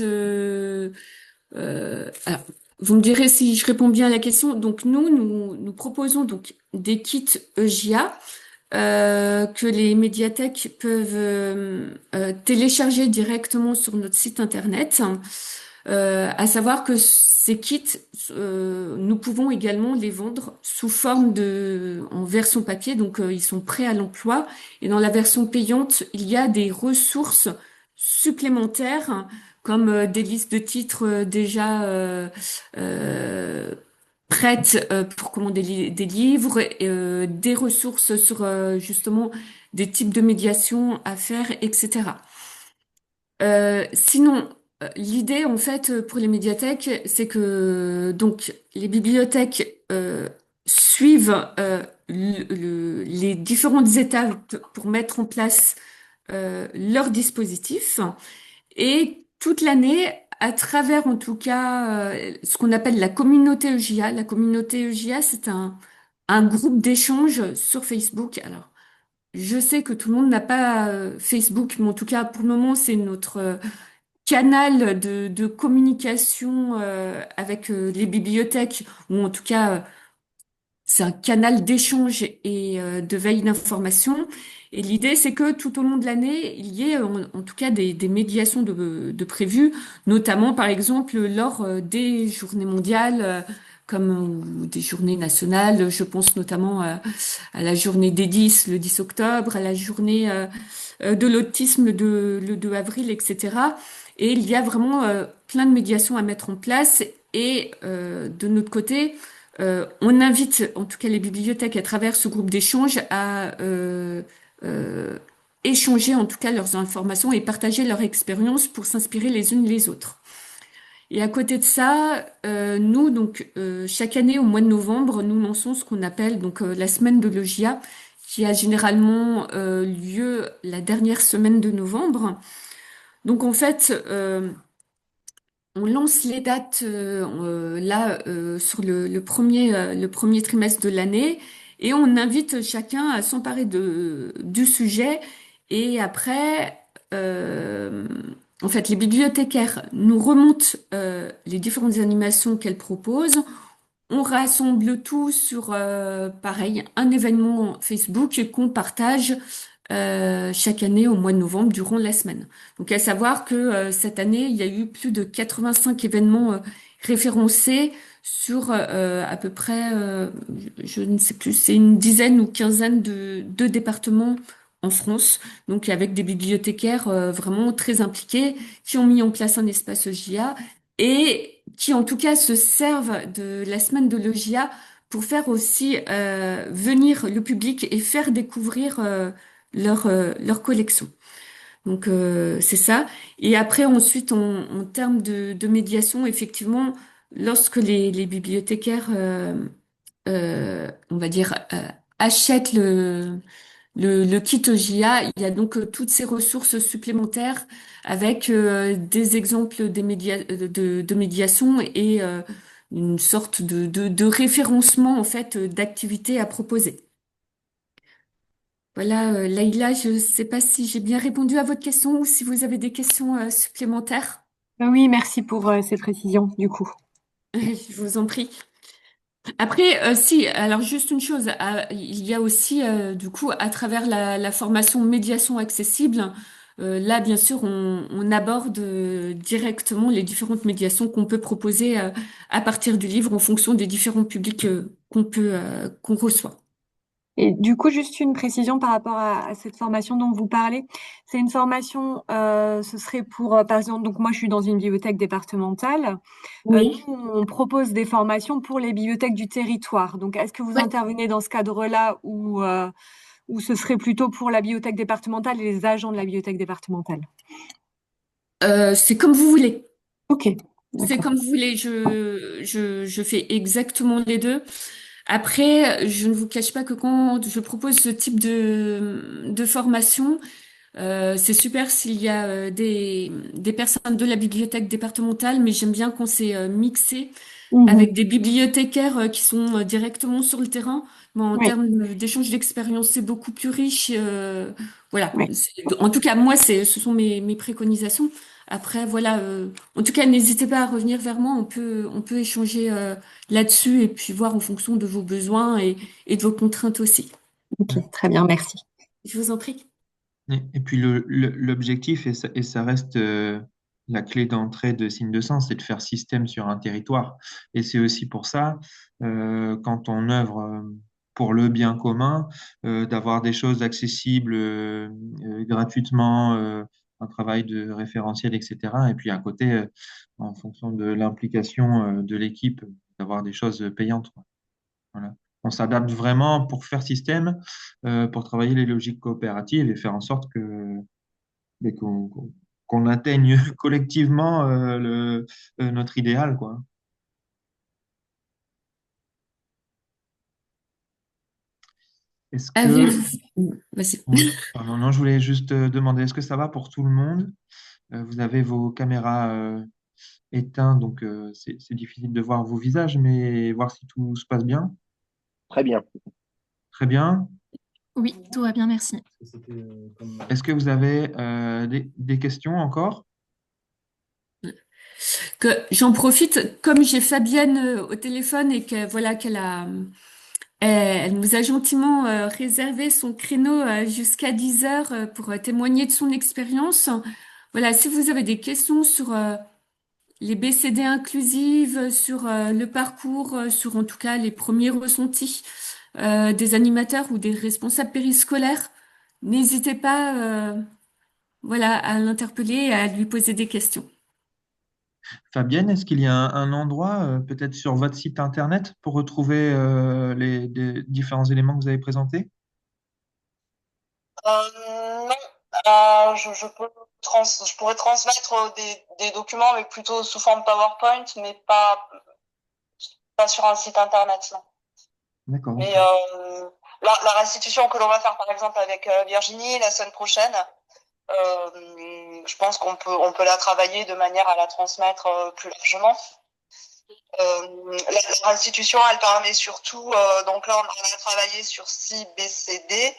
alors vous me direz si je réponds bien à la question. Donc nous proposons donc des kits EJA que les médiathèques peuvent télécharger directement sur notre site internet. À savoir que ces kits, nous pouvons également les vendre sous forme en version papier, donc ils sont prêts à l'emploi. Et dans la version payante, il y a des ressources supplémentaires, comme des listes de titres euh, prêtes pour commander des livres, des ressources sur justement des types de médiation à faire, etc. Sinon, l'idée en fait pour les médiathèques, c'est que donc les bibliothèques suivent les différentes étapes pour mettre en place leur dispositif et toute l'année, à travers en tout cas ce qu'on appelle la communauté EJA. La communauté EJA, c'est un groupe d'échange sur Facebook. Alors, je sais que tout le monde n'a pas Facebook, mais en tout cas, pour le moment, c'est notre canal de communication avec les bibliothèques, ou en tout cas, c'est un canal d'échange et de veille d'information. Et l'idée, c'est que tout au long de l'année, il y ait en tout cas des médiations de prévues, notamment par exemple lors des journées mondiales, ou des journées nationales. Je pense notamment à la journée des 10, le 10 octobre, à la journée de l'autisme le 2 avril, etc. Et il y a vraiment plein de médiations à mettre en place. Et de notre côté, on invite en tout cas les bibliothèques à travers ce groupe d'échange à euh, échanger en tout cas leurs informations et partager leur expérience pour s'inspirer les unes les autres. Et à côté de ça, nous donc chaque année au mois de novembre, nous lançons ce qu'on appelle donc la semaine de l'EJA, qui a généralement lieu la dernière semaine de novembre. Donc en fait, on lance les dates là sur le premier trimestre de l'année et on invite chacun à s'emparer du sujet. Et après, en fait, les bibliothécaires nous remontent les différentes animations qu'elles proposent. On rassemble tout sur, pareil, un événement Facebook qu'on partage chaque année au mois de novembre durant la semaine. Donc à savoir que cette année, il y a eu plus de 85 événements référencés sur à peu près, je ne sais plus, c'est une dizaine ou quinzaine de départements en France, donc avec des bibliothécaires vraiment très impliqués qui ont mis en place un espace EJA et qui en tout cas se servent de la semaine de l'EJA pour faire aussi venir le public et faire découvrir leur collection. Donc c'est ça. Et après ensuite en termes de médiation, effectivement, lorsque les bibliothécaires, on va dire, achètent le kit JA, il y a donc toutes ces ressources supplémentaires avec des exemples de médiation et une sorte de référencement en fait d'activités à proposer. Voilà, Laïla, je ne sais pas si j'ai bien répondu à votre question ou si vous avez des questions supplémentaires. Oui, merci pour ces précisions, du coup. Je vous en prie. Après, si, alors juste une chose, il y a aussi, du coup, à travers la formation médiation accessible, là, bien sûr, on aborde directement les différentes médiations qu'on peut proposer à partir du livre en fonction des différents publics qu'on reçoit. Et du coup, juste une précision par rapport à cette formation dont vous parlez. C'est une formation, ce serait pour, par exemple, donc moi je suis dans une bibliothèque départementale. Oui. Nous, on propose des formations pour les bibliothèques du territoire. Donc, est-ce que vous Ouais. intervenez dans ce cadre-là ou ce serait plutôt pour la bibliothèque départementale et les agents de la bibliothèque départementale? C'est comme vous voulez. Ok, C'est d'accord. comme vous voulez. Je fais exactement les deux. Après, je ne vous cache pas que quand je propose ce type de formation, c'est super s'il y a des personnes de la bibliothèque départementale, mais j'aime bien quand c'est mixé avec Mhm. des bibliothécaires qui sont directement sur le terrain. Mais en Oui, termes d'échange d'expérience, c'est beaucoup plus riche. Voilà. oui. En tout cas, moi, ce sont mes préconisations. Après, voilà. En tout cas, n'hésitez pas à revenir vers moi. On peut échanger là-dessus et puis voir en fonction de vos besoins et de vos contraintes aussi. Ok, très bien, merci. Je vous en prie. Et puis l'objectif, et ça reste la clé d'entrée de Signe de Sens, c'est de faire système sur un territoire. Et c'est aussi pour ça, quand on œuvre pour le bien commun, d'avoir des choses accessibles gratuitement, un travail de référentiel, etc. Et puis à côté, en fonction de l'implication de l'équipe, d'avoir des choses payantes, quoi. Voilà. On s'adapte vraiment pour faire système, pour travailler les logiques coopératives et faire en sorte mais qu'on atteigne collectivement notre idéal, quoi. Est-ce que... Avez-vous... Vas-y. Oui, pardon, non, je voulais juste demander, est-ce que ça va pour tout le monde? Vous avez vos caméras éteintes, donc c'est difficile de voir vos visages, mais voir si tout se passe bien. Très bien. Très bien. Oui, tout va bien, merci. Est-ce que vous avez des questions encore? Que j'en profite, comme j'ai Fabienne au téléphone et que voilà elle nous a gentiment réservé son créneau jusqu'à 10 heures pour témoigner de son expérience. Voilà, si vous avez des questions sur les BCD inclusives, sur le parcours, sur en tout cas les premiers ressentis des animateurs ou des responsables périscolaires, n'hésitez pas voilà, à l'interpeller et à lui poser des questions. Fabienne, est-ce qu'il y a un endroit, peut-être sur votre site internet, pour retrouver les différents éléments que vous avez présentés? Non, je pourrais transmettre des documents, mais plutôt sous forme PowerPoint, mais pas sur un site internet, non. D'accord, Mais ok. la restitution que l'on va faire, par exemple, avec Virginie la semaine prochaine, je pense qu'on peut la travailler de manière à la transmettre plus largement. La restitution, elle permet surtout, donc là on a travaillé sur 6 BCD,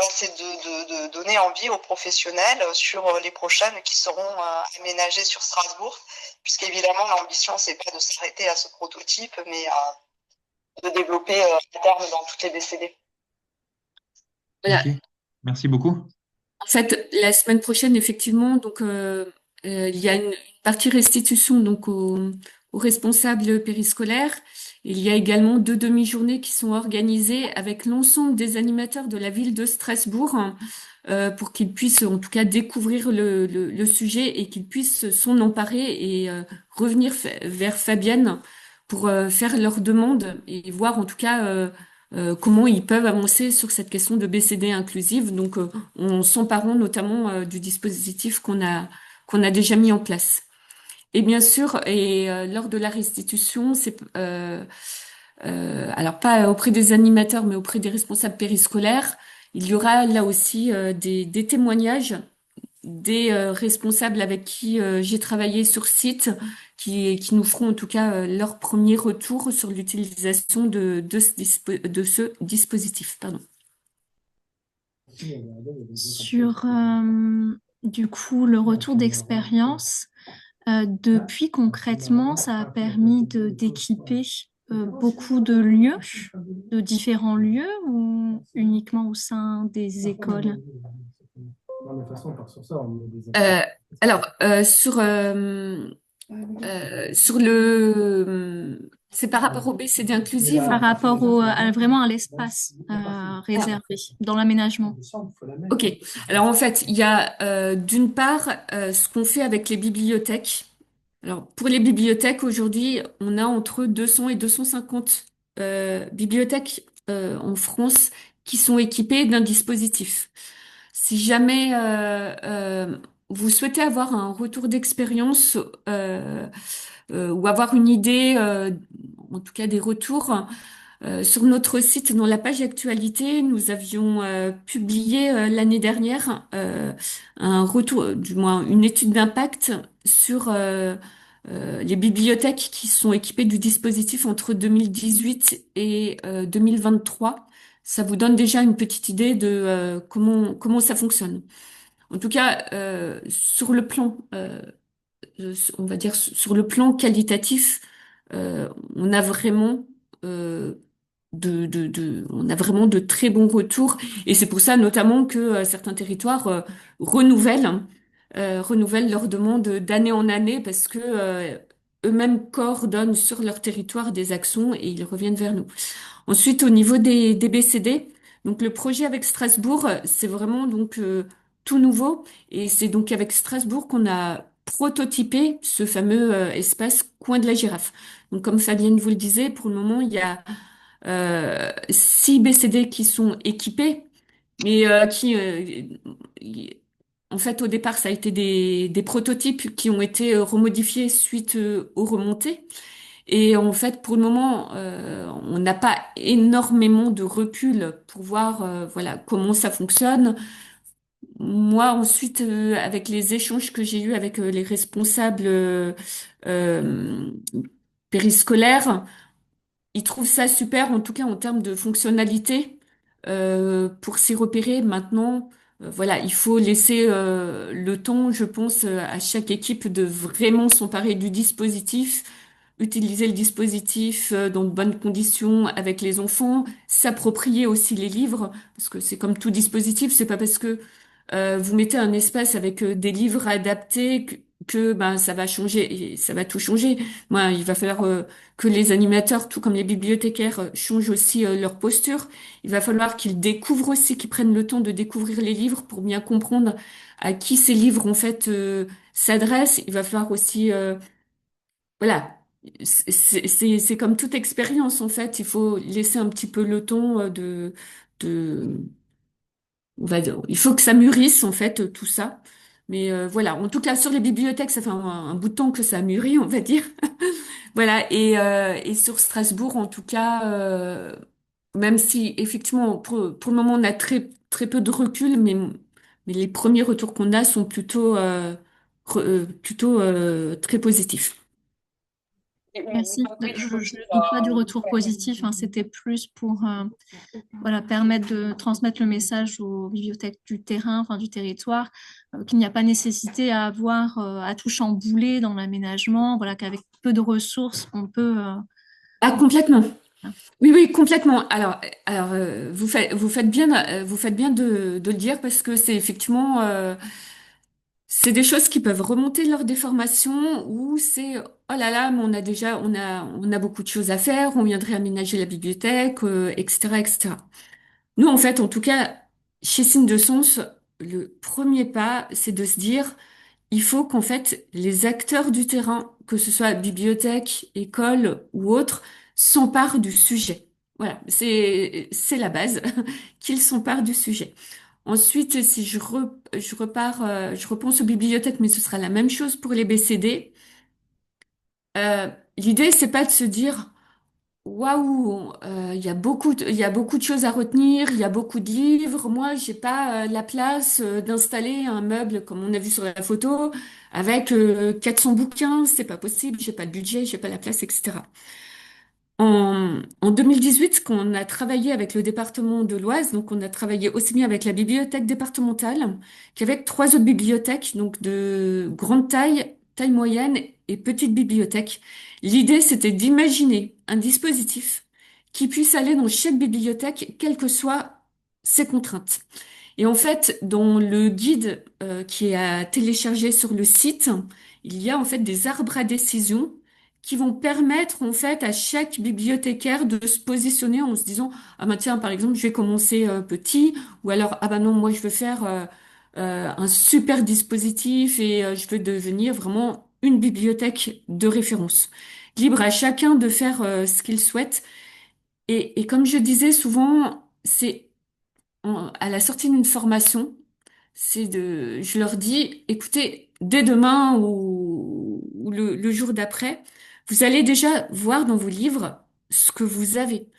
c'est de donner envie aux professionnels sur les prochaines qui seront aménagées sur Strasbourg, puisqu'évidemment l'ambition c'est pas de s'arrêter à ce prototype, mais de développer à terme dans toutes les BCD. Voilà. Ok. Merci beaucoup. En fait, la semaine prochaine, effectivement, donc il y a une partie restitution donc aux responsables périscolaires Il y a également 2 demi-journées qui sont organisées avec l'ensemble des animateurs de la ville de Strasbourg, pour qu'ils puissent en tout cas découvrir le sujet et qu'ils puissent s'en emparer et revenir vers Fabienne pour faire leurs demandes et voir en tout cas comment ils peuvent avancer sur cette question de BCD inclusive. Donc, en s'emparant notamment du dispositif qu'on a déjà mis en place. Et bien sûr, lors de la restitution, alors pas auprès des animateurs, mais auprès des responsables périscolaires, il y aura là aussi des témoignages des responsables avec qui j'ai travaillé sur site, qui nous feront en tout cas leur premier retour sur l'utilisation de ce dispositif. Pardon. Sur du coup le retour d'expérience, depuis concrètement, ça a permis d'équiper beaucoup de lieux, de différents lieux ou uniquement au sein des écoles? Euh, alors, sur c'est par rapport au BCD inclusif. Par rapport vraiment à l'espace réservé dans l'aménagement. Ok. Alors en fait, il y a d'une part ce qu'on fait avec les bibliothèques. Alors pour les bibliothèques, aujourd'hui, on a entre 200 et 250 bibliothèques en France qui sont équipées d'un dispositif. Si jamais vous souhaitez avoir un retour d'expérience ou avoir une idée, en tout cas des retours, sur notre site, dans la page actualité, nous avions publié l'année dernière un retour, du moins une étude d'impact sur les bibliothèques qui sont équipées du dispositif entre 2018 et 2023. Ça vous donne déjà une petite idée de comment ça fonctionne. En tout cas, sur le plan, on va dire sur le plan qualitatif, on a vraiment on a vraiment de très bons retours et c'est pour ça notamment que certains territoires renouvellent leurs demandes d'année en année parce que eux-mêmes coordonnent sur leur territoire des actions et ils reviennent vers nous. Ensuite, au niveau des BCD, donc le projet avec Strasbourg, c'est vraiment donc tout nouveau et c'est donc avec Strasbourg qu'on a prototypé ce fameux espace coin de la girafe. Donc comme Fabienne vous le disait, pour le moment, il y a 6 BCD qui sont équipés, mais en fait, au départ, ça a été des prototypes qui ont été remodifiés suite aux remontées. Et en fait, pour le moment, on n'a pas énormément de recul pour voir, voilà, comment ça fonctionne. Moi, ensuite, avec les échanges que j'ai eus avec les responsables euh, périscolaires, ils trouvent ça super, en tout cas en termes de fonctionnalité, pour s'y repérer. Maintenant, voilà, il faut laisser le temps, je pense, à chaque équipe de vraiment s'emparer du dispositif, utiliser le dispositif dans de bonnes conditions avec les enfants, s'approprier aussi les livres, parce que c'est comme tout dispositif, c'est pas parce que vous mettez un espace avec des livres adaptés que ben ça va changer et ça va tout changer. Moi, il va falloir que les animateurs, tout comme les bibliothécaires, changent aussi leur posture. Il va falloir qu'ils découvrent aussi, qu'ils prennent le temps de découvrir les livres pour bien comprendre à qui ces livres en fait s'adressent. Il va falloir aussi, voilà, c'est comme toute expérience en fait. Il faut laisser un petit peu le temps de il faut que ça mûrisse en fait tout ça. Mais voilà, en tout cas sur les bibliothèques, ça fait un bout de temps que ça mûrit, on va dire. Voilà, et sur Strasbourg, en tout cas, même si effectivement pour le moment on a très très peu de recul, mais les premiers retours qu'on a sont plutôt très positifs. Merci. Je ne doute pas du retour positif, hein, c'était plus pour voilà, permettre de transmettre le message aux bibliothèques du terrain, enfin du territoire, qu'il n'y a pas nécessité à avoir à tout chambouler dans l'aménagement, voilà, qu'avec peu de ressources, on peut. Ah, complètement. Oui, oui, complètement. Alors, vous faites bien de le dire parce que c'est effectivement, c'est des choses qui peuvent remonter lors des formations où c'est, oh là là, mais on a beaucoup de choses à faire, on viendrait aménager la bibliothèque, etc., etc. Nous, en fait, en tout cas, chez Signe de Sens, le premier pas, c'est de se dire, il faut qu'en fait, les acteurs du terrain, que ce soit bibliothèque, école ou autre, s'emparent du sujet. Voilà, c'est la base, qu'ils s'emparent du sujet. Ensuite, si je repars, je repense aux bibliothèques, mais ce sera la même chose pour les BCD. L'idée, c'est pas de se dire, waouh, il y a beaucoup de choses à retenir, il y a beaucoup de livres. Moi, j'ai pas la place d'installer un meuble comme on a vu sur la photo avec 400 bouquins. C'est pas possible. J'ai pas le budget, j'ai pas la place, etc. En 2018, quand on a travaillé avec le département de l'Oise, donc on a travaillé aussi bien avec la bibliothèque départementale qu'avec trois autres bibliothèques, donc de grande taille, taille moyenne et petite bibliothèque. L'idée, c'était d'imaginer un dispositif qui puisse aller dans chaque bibliothèque, quelles que soient ses contraintes. Et en fait, dans le guide qui est à télécharger sur le site, il y a en fait des arbres à décision qui vont permettre en fait à chaque bibliothécaire de se positionner en se disant ah ben tiens par exemple je vais commencer petit ou alors ah ben non moi je veux faire un super dispositif et je veux devenir vraiment une bibliothèque de référence. Libre à chacun de faire ce qu'il souhaite et comme je disais souvent c'est à la sortie d'une formation, je leur dis, écoutez, dès demain ou le jour d'après, vous allez déjà voir dans vos livres ce que vous avez.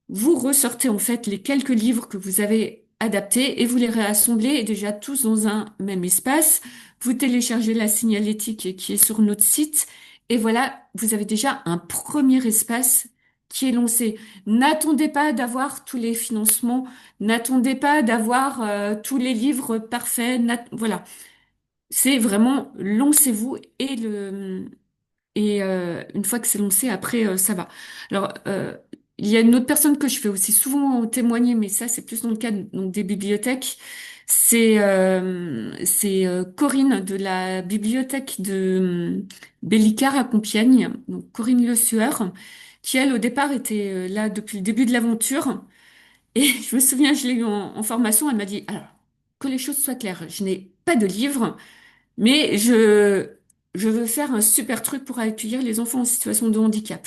Vous ressortez en fait les quelques livres que vous avez adaptés et vous les réassemblez déjà tous dans un même espace. Vous téléchargez la signalétique qui est sur notre site et voilà, vous avez déjà un premier espace qui est lancé. N'attendez pas d'avoir tous les financements, n'attendez pas d'avoir tous les livres parfaits. Voilà, c'est vraiment lancez-vous et une fois que c'est lancé, après, ça va. Alors, il y a une autre personne que je fais aussi souvent témoigner, mais ça, c'est plus dans le cadre donc, des bibliothèques. C'est Corinne de la bibliothèque de Bellicar à Compiègne, donc Corinne Le Sueur, qui, elle, au départ, était là depuis le début de l'aventure. Et je me souviens, je l'ai eu en formation, elle m'a dit, alors, que les choses soient claires, je n'ai pas de livre. Mais je veux faire un super truc pour accueillir les enfants en situation de handicap.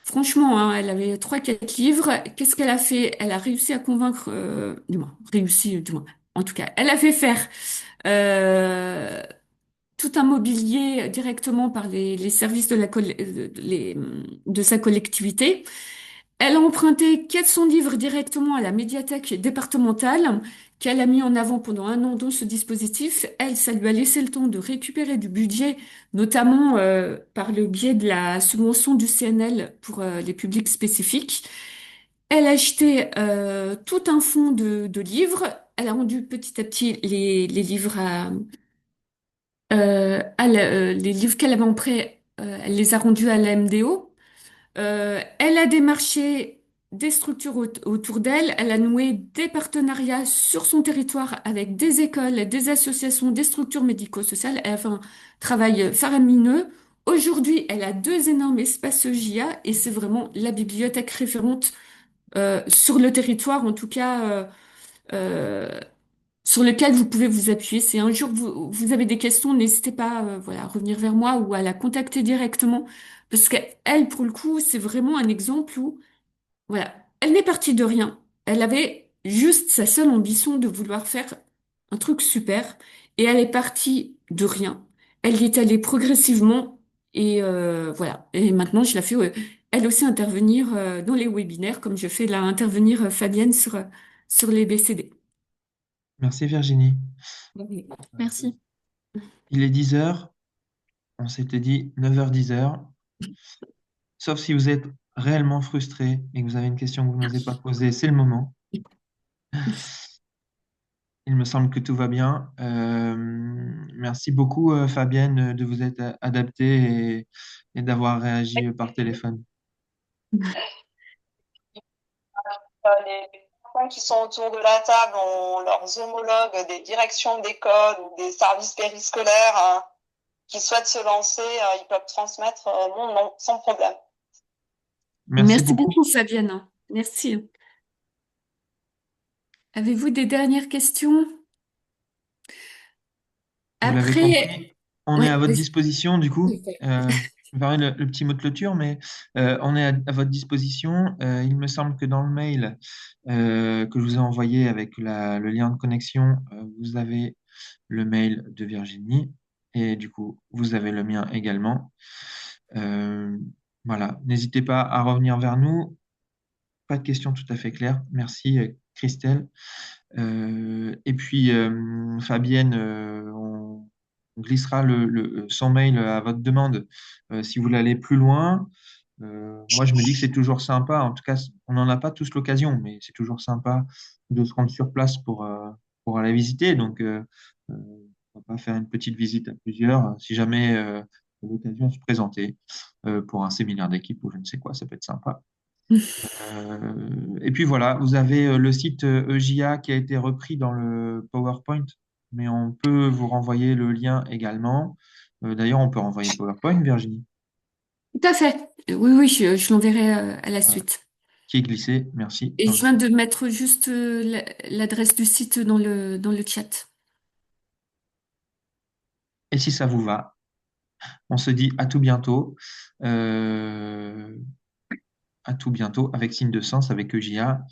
Franchement, hein, elle avait trois, quatre livres. Qu'est-ce qu'elle a fait? Elle a réussi à convaincre, du moins, réussi, du moins. En tout cas, elle a fait faire euh, tout un mobilier directement par les services de sa collectivité. Elle a emprunté 400 livres directement à la médiathèque départementale qu'elle a mis en avant pendant un an dans ce dispositif. Elle, ça lui a laissé le temps de récupérer du budget, notamment par le biais de la subvention du CNL pour les publics spécifiques. Elle a acheté tout un fonds de livres. Elle a rendu petit à petit les livres les livres qu'elle avait en prêt, elle les a rendus à la MDO. Elle a démarché des structures autour d'elle. Elle a noué des partenariats sur son territoire avec des écoles, des associations, des structures médico-sociales. Elle a fait un travail faramineux. Aujourd'hui, elle a deux énormes espaces JA et c'est vraiment la bibliothèque référente sur le territoire, en tout cas euh, sur lequel vous pouvez vous appuyer. Si un jour vous avez des questions, n'hésitez pas voilà, à revenir vers moi ou à la contacter directement. Parce qu'elle, pour le coup, c'est vraiment un exemple où, voilà, elle n'est partie de rien. Elle avait juste sa seule ambition de vouloir faire un truc super. Et elle est partie de rien. Elle y est allée progressivement. Et voilà. Et maintenant, je la fais, elle aussi, intervenir dans les webinaires, comme je fais là intervenir Fabienne sur les BCD. Merci Virginie. Oui. Merci. Il est 10 heures. On s'était dit 9h, 10h. Sauf si vous êtes réellement frustré et que vous avez une question que vous n'osez pas poser, c'est le moment. Il me semble que tout va bien. Merci beaucoup, Fabienne, de vous être adaptée et d'avoir réagi par téléphone. Les personnes qui sont autour de la table ont leurs homologues des directions d'école ou des services périscolaires, hein, qui souhaitent se lancer, ils peuvent transmettre mon nom sans problème. Merci beaucoup. beaucoup, Fabienne. Merci. Avez-vous des dernières questions? Vous l'avez Après, compris, on est à ouais, votre vas-y. disposition du coup. Je me permets le petit mot de clôture, mais on est à votre disposition. Il me semble que dans le mail que je vous ai envoyé avec le lien de connexion, vous avez le mail de Virginie et du coup, vous avez le mien également. Voilà, n'hésitez pas à revenir vers nous. Pas de questions tout à fait claires. Merci, Christelle. Et puis, Fabienne, on glissera son mail à votre demande si vous voulez aller plus loin. Moi, je me dis que c'est toujours sympa. En tout cas, on n'en a pas tous l'occasion, mais c'est toujours sympa de se rendre sur place pour aller visiter. Donc, on va pas faire une petite visite à plusieurs. Si jamais l'occasion se présentait pour un séminaire d'équipe ou je ne sais quoi, ça peut être sympa. Et puis voilà, vous avez le site EJA qui a été repris dans le PowerPoint, mais on peut vous renvoyer le lien également. D'ailleurs, on peut renvoyer le PowerPoint, Virginie, Tout à fait. Oui, oui, je l'enverrai à la voilà, suite. qui est glissé, merci, Et dans je le viens chat. de mettre juste l'adresse du site dans le chat. Et si ça vous va, on se dit à tout bientôt. Euh, à tout bientôt avec Signe de Sens, avec EJA,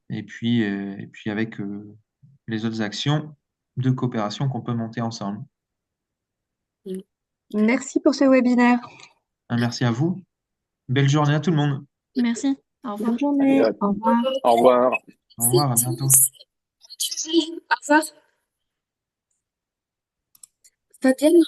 et puis avec les autres actions de coopération qu'on peut monter ensemble. Merci pour ce webinaire. Merci à vous. Belle journée à tout le monde. Merci. Au revoir. Bonne journée. Allez, Au revoir. au revoir. Au revoir, à bientôt. Au revoir. Fabienne?